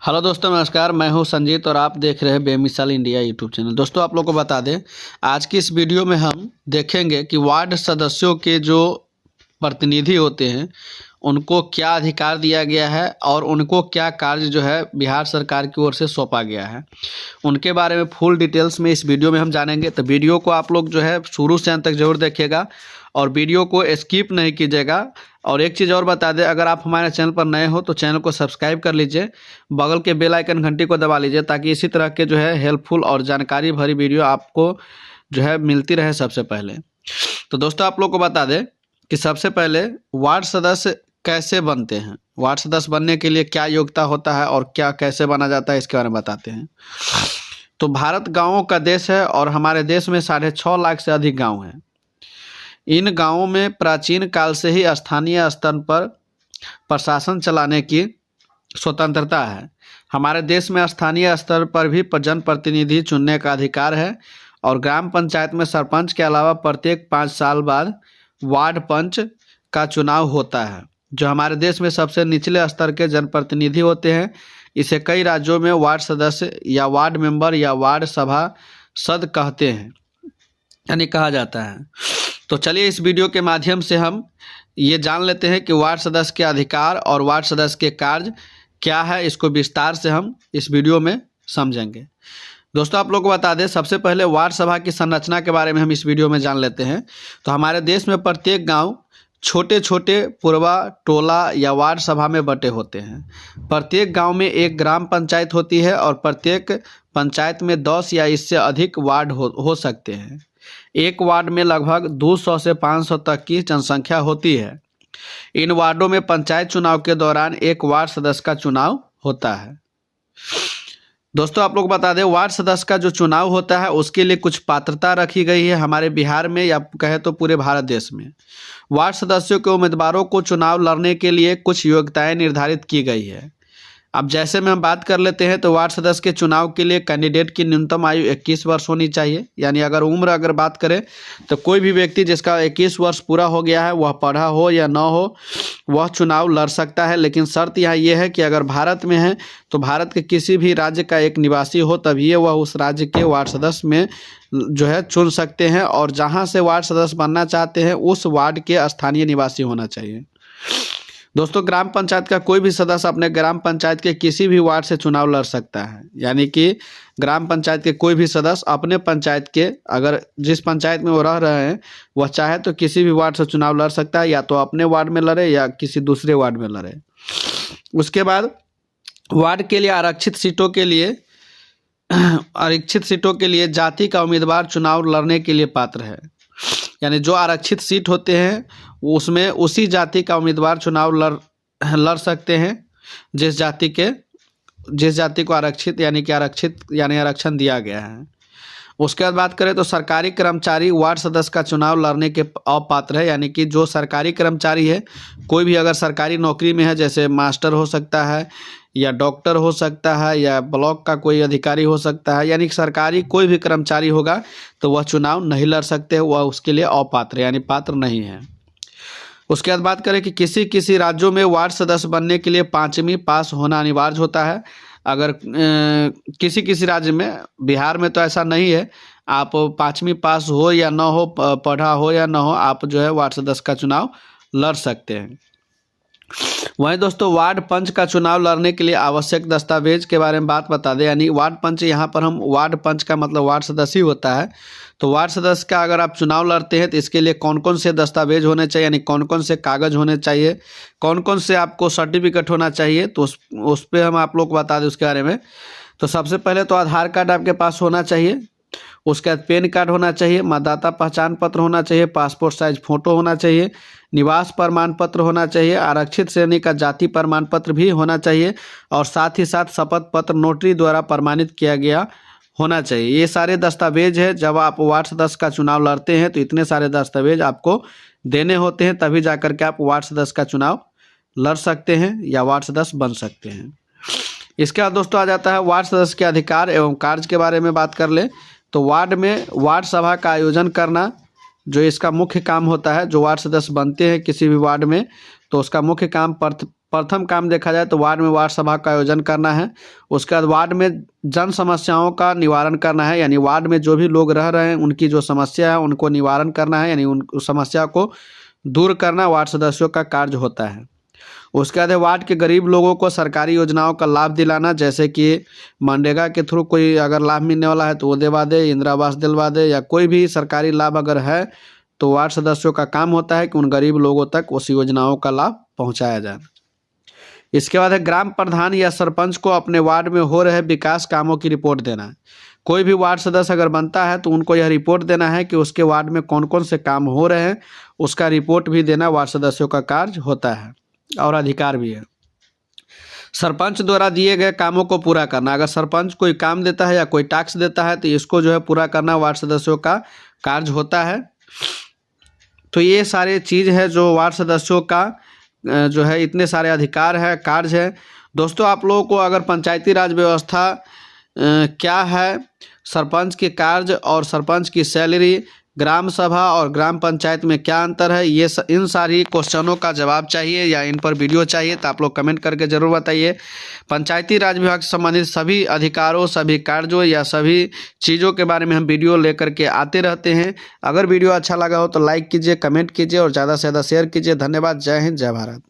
Hello दोस्तों, नमस्कार। मैं हूं संजीत और आप देख रहे हैं बेमिसाल इंडिया यूट्यूब चैनल। दोस्तों, आप लोगों को बता दें, आज की इस वीडियो में हम देखेंगे कि वार्ड सदस्यों के जो प्रतिनिधि होते हैं उनको क्या अधिकार दिया गया है और उनको क्या कार्य जो है बिहार सरकार की ओर से सौंपा गया है, उनके बारे में फुल डिटेल्स में इस वीडियो में हम जानेंगे। तो वीडियो को आप लोग जो है शुरू से अंत तक जरूर देखिएगा और वीडियो को स्किप नहीं कीजिएगा। और एक चीज़ और बता दें, अगर आप हमारे चैनल पर नए हो तो चैनल को सब्सक्राइब कर लीजिए, बगल के बेल आइकन घंटी को दबा लीजिए ताकि इसी तरह के जो है हेल्पफुल और जानकारी भरी वीडियो आपको जो है मिलती रहे सबसे पहले। तो दोस्तों, आप लोग को बता दें कि सबसे पहले वार्ड सदस्य कैसे बनते हैं, वार्ड सदस्य बनने के लिए क्या योग्यता होता है और क्या कैसे बना जाता है, इसके बारे में बताते हैं। तो भारत गाँवों का देश है और हमारे देश में 6.5 लाख से अधिक गाँव हैं। इन गांवों में प्राचीन काल से ही स्थानीय स्तर पर प्रशासन चलाने की स्वतंत्रता है। हमारे देश में स्थानीय स्तर पर भी जनप्रतिनिधि चुनने का अधिकार है और ग्राम पंचायत में सरपंच के अलावा प्रत्येक 5 साल बाद वार्ड पंच का चुनाव होता है, जो हमारे देश में सबसे निचले स्तर के जनप्रतिनिधि होते हैं। इसे कई राज्यों में वार्ड सदस्य या वार्ड मेंबर या वार्ड सभा सद कहते हैं, यानी कहा जाता है। तो चलिए इस वीडियो के माध्यम से हम ये जान लेते हैं कि वार्ड सदस्य के अधिकार और वार्ड सदस्य के कार्य क्या है। इसको विस्तार से हम इस वीडियो में समझेंगे। दोस्तों, आप लोगों को बता दें, सबसे पहले वार्ड सभा की संरचना के बारे में हम इस वीडियो में जान लेते हैं। तो हमारे देश में प्रत्येक गांव छोटे छोटे पुरवा, टोला या वार्ड सभा में बटे होते हैं। प्रत्येक गांव में एक ग्राम पंचायत होती है और प्रत्येक पंचायत में 10 या इससे अधिक वार्ड हो सकते हैं। एक वार्ड में लगभग 200 से 500 तक की जनसंख्या होती है। इन वार्डों में पंचायत चुनाव के दौरान एक वार्ड सदस्य का चुनाव होता है। दोस्तों, आप लोग बता दें, वार्ड सदस्य का जो चुनाव होता है उसके लिए कुछ पात्रता रखी गई है हमारे बिहार में, या कहे तो पूरे भारत देश में। वार्ड सदस्यों के उम्मीदवारों को चुनाव लड़ने के लिए कुछ योग्यताएं निर्धारित की गई है। अब जैसे में हम बात कर लेते हैं, तो वार्ड सदस्य के चुनाव के लिए कैंडिडेट की न्यूनतम आयु 21 वर्ष होनी चाहिए। यानी अगर बात करें तो कोई भी व्यक्ति जिसका 21 वर्ष पूरा हो गया है, वह पढ़ा हो या न हो, वह चुनाव लड़ सकता है। लेकिन शर्त यहाँ ये है कि अगर भारत में है तो भारत के किसी भी राज्य का एक निवासी हो, तभी वह उस राज्य के वार्ड सदस्य में जो है चुन सकते हैं। और जहाँ से वार्ड सदस्य बनना चाहते हैं उस वार्ड के स्थानीय निवासी होना चाहिए। दोस्तों, ग्राम पंचायत का कोई भी सदस्य अपने ग्राम पंचायत के किसी भी वार्ड से चुनाव लड़ सकता है। यानी कि ग्राम पंचायत के कोई भी सदस्य अपने पंचायत के, अगर जिस पंचायत में वो रह रहे हैं, वह चाहे तो किसी भी वार्ड से चुनाव लड़ सकता है, या तो अपने वार्ड में लड़े या किसी दूसरे वार्ड में लड़े। उसके बाद वार्ड के लिए आरक्षित सीटों के लिए जाति का उम्मीदवार चुनाव लड़ने के लिए पात्र है। यानी जो आरक्षित सीट होते हैं उसमें उसी जाति का उम्मीदवार चुनाव लड़ सकते हैं जिस जाति को आरक्षित यानी आरक्षण दिया गया है। उसके बाद बात करें तो सरकारी कर्मचारी वार्ड सदस्य का चुनाव लड़ने के अपात्र है। यानी कि जो सरकारी कर्मचारी है, कोई भी अगर सरकारी नौकरी में है, जैसे मास्टर हो सकता है या डॉक्टर हो सकता है या ब्लॉक का कोई अधिकारी हो सकता है, यानी सरकारी कोई भी कर्मचारी होगा तो वह चुनाव नहीं लड़ सकते, वह उसके लिए अपात्र यानी पात्र नहीं है। उसके बाद बात करें कि किसी राज्यों में वार्ड सदस्य बनने के लिए 5वीं पास होना अनिवार्य होता है। अगर किसी राज्य में, बिहार में तो ऐसा नहीं है, आप 5वीं पास हो या ना हो, पढ़ा हो या ना हो, आप जो है वार्ड सदस्य का चुनाव लड़ सकते हैं। वहीं दोस्तों, वार्ड पंच का चुनाव लड़ने के लिए आवश्यक दस्तावेज के बारे में बात बता दें। यानी वार्ड पंच, यहाँ पर हम वार्ड पंच का मतलब वार्ड सदस्य ही होता है। तो वार्ड सदस्य का अगर आप चुनाव लड़ते हैं तो इसके लिए कौन कौन से दस्तावेज होने चाहिए, यानी कौन कौन से कागज होने चाहिए, कौन कौन से आपको सर्टिफिकेट होना चाहिए, तो उस पर हम आप लोग को बता दें उसके बारे में। तो सबसे पहले तो आधार कार्ड आपके पास होना चाहिए। उसके बाद पैन कार्ड होना चाहिए, मतदाता पहचान पत्र होना चाहिए, पासपोर्ट साइज फोटो होना चाहिए, निवास प्रमाण पत्र होना चाहिए, आरक्षित श्रेणी का जाति प्रमाण पत्र भी होना चाहिए और साथ ही साथ शपथ पत्र नोटरी द्वारा प्रमाणित किया गया होना चाहिए। ये सारे दस्तावेज है। जब आप वार्ड सदस्य का चुनाव लड़ते हैं तो इतने सारे दस्तावेज आपको देने होते हैं, तभी जाकर के आप वार्ड सदस्य का चुनाव लड़ सकते हैं या वार्ड सदस्य बन सकते हैं। इसके बाद दोस्तों आ जाता है वार्ड सदस्य के अधिकार एवं कार्य के बारे में बात कर ले। तो वार्ड में वार्ड सभा का आयोजन करना जो इसका मुख्य काम होता है। जो वार्ड सदस्य बनते हैं किसी भी वार्ड में, तो उसका मुख्य काम प्रथम काम देखा जाए तो वार्ड में वार्ड सभा का आयोजन करना है। उसके बाद वार्ड में जन समस्याओं का निवारण करना है, यानी वार्ड में जो भी लोग रह रहे हैं उनकी जो समस्या है उनको निवारण करना है, यानी उन समस्या को दूर करना वार्ड सदस्यों का कार्य होता है। उसके बाद वार्ड के गरीब लोगों को सरकारी योजनाओं का लाभ दिलाना, जैसे कि मनरेगा के थ्रू कोई अगर लाभ मिलने वाला है तो वो दिलवा दे, इंदिरा आवास दिलवा दे, या कोई भी सरकारी लाभ अगर है तो वार्ड सदस्यों का काम होता है कि उन गरीब लोगों तक उस योजनाओं का लाभ पहुंचाया जाए। इसके बाद है ग्राम प्रधान या सरपंच को अपने वार्ड में हो रहे विकास कामों की रिपोर्ट देना है। कोई भी वार्ड सदस्य अगर बनता है तो उनको यह रिपोर्ट देना है कि उसके वार्ड में कौन कौन से काम हो रहे हैं, उसका रिपोर्ट भी देना वार्ड सदस्यों का कार्य होता है और अधिकार भी है। सरपंच द्वारा दिए गए कामों को पूरा करना, अगर सरपंच कोई काम देता है या कोई टैक्स देता है तो इसको जो है पूरा करना वार्ड सदस्यों का कार्य होता है। तो ये सारे चीज़ है जो वार्ड सदस्यों का जो है इतने सारे अधिकार है, कार्य है। दोस्तों आप लोगों को अगर पंचायती राज व्यवस्था क्या है, सरपंच के कार्य और सरपंच की सैलरी, ग्राम सभा और ग्राम पंचायत में क्या अंतर है, ये इन सारी क्वेश्चनों का जवाब चाहिए या इन पर वीडियो चाहिए तो आप लोग कमेंट करके ज़रूर बताइए। पंचायती राज विभाग से संबंधित सभी अधिकारों, सभी कार्यों या सभी चीज़ों के बारे में हम वीडियो लेकर के आते रहते हैं। अगर वीडियो अच्छा लगा हो तो लाइक कीजिए, कमेंट कीजिए और ज़्यादा से ज़्यादा शेयर कीजिए। धन्यवाद। जय हिंद, जय भारत।